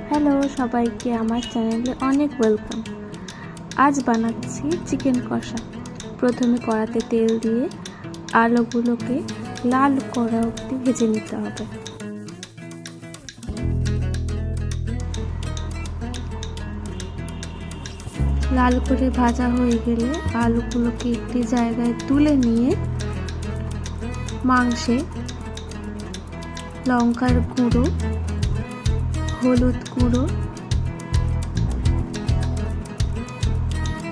Hello সবাইকে আমার চ্যানেলে অনেক ওয়েলকাম। আজ বানাচ্ছি চিকেন কষা। প্রথমে কড়াতে তেল দিয়ে আলুগুলোকে লাল করা অবধি ভেজে নিতে হবে। লাল করে ভাজা হয়ে গেলে আলুগুলোকে একটি জায়গায় তুলে নিয়ে মাংসে লঙ্কার গুঁড়ো, হলুদ গুঁড়ো,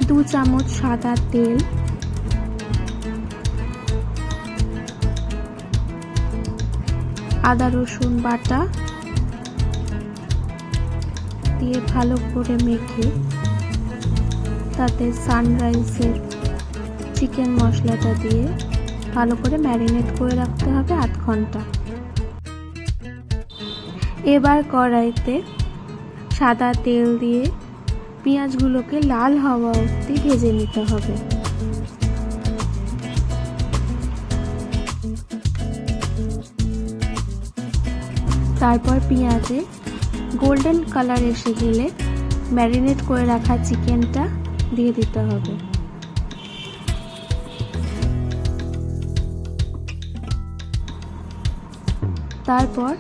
2 চামচ সাদা তেল, আদা রসুন বাটা দিয়ে ভালো করে মেখে তাতে সানরাইজের চিকেন মশলাটা দিয়ে ভালো করে ম্যারিনেট করে রাখতে হবে 8 ঘন্টা। এবার কড়াইতে সাদা তেল দিয়ে পেঁয়াজগুলোকে লাল হওয়া অবধি ভেজে নিতে হবে। তারপর পেঁয়াজে গোল্ডেন কালার এসে গেলে ম্যারিনেট করে রাখা চিকেনটা দিয়ে দিতে হবে। তারপর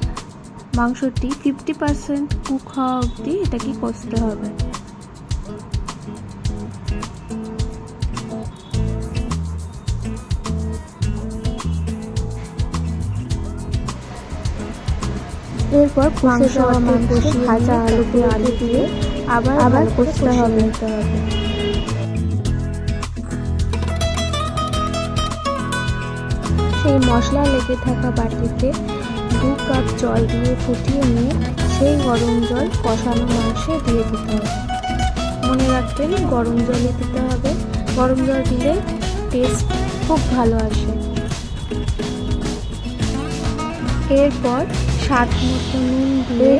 মাংসটি 50% কুক হওয়া অবধি এটাকে কষতে হবে। এরপর মাংস ভাজা আলু দিয়ে আবার কষতে হবে। সেই মশলা লেগে থাকা বাটিতে 2 কাপ জল দিয়ে ফুটিয়ে নিয়ে সেই গরম জল কষানো মাংসে দিয়ে দিতে হবে। মনে রাখবেন গরম জলে দিতে হবে, গরম জল দিলে টেস্ট খুব ভালো আসে। এরপর স্বাদ মতো নুন দিয়ে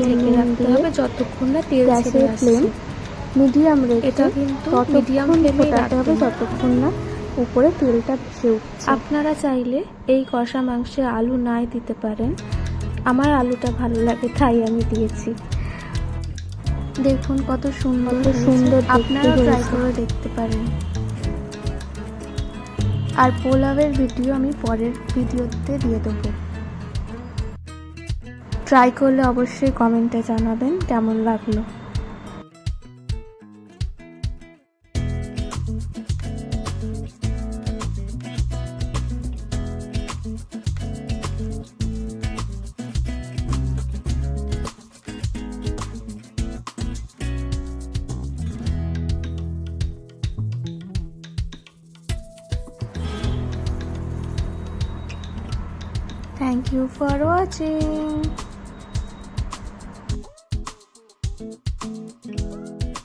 ঢেকে রাখতে হবে যতক্ষণ না তেল ছেড়ে আসে। মিডিয়াম রেখে এটা কিন্তু মিডিয়াম ফ্লেমে রাখতে হবে যতক্ষণ না উপরে তেলটা ভেসে উঠছে। আপনারা চাইলে এই কষা মাংসে আলু নাই দিতে পারেন, আমার আলুটা ভালো লাগে তাই আমি দিয়েছি। দেখুন কত সুন্দর, আপনারা ট্রাই করে দেখতে পারেন। আর পোলাওয়ের ভিডিও আমি পরের ভিডিওতে দিয়ে দেবো। ট্রাই করলে অবশ্যই কমেন্টে জানাবেন কেমন লাগলো। Thank you for watching.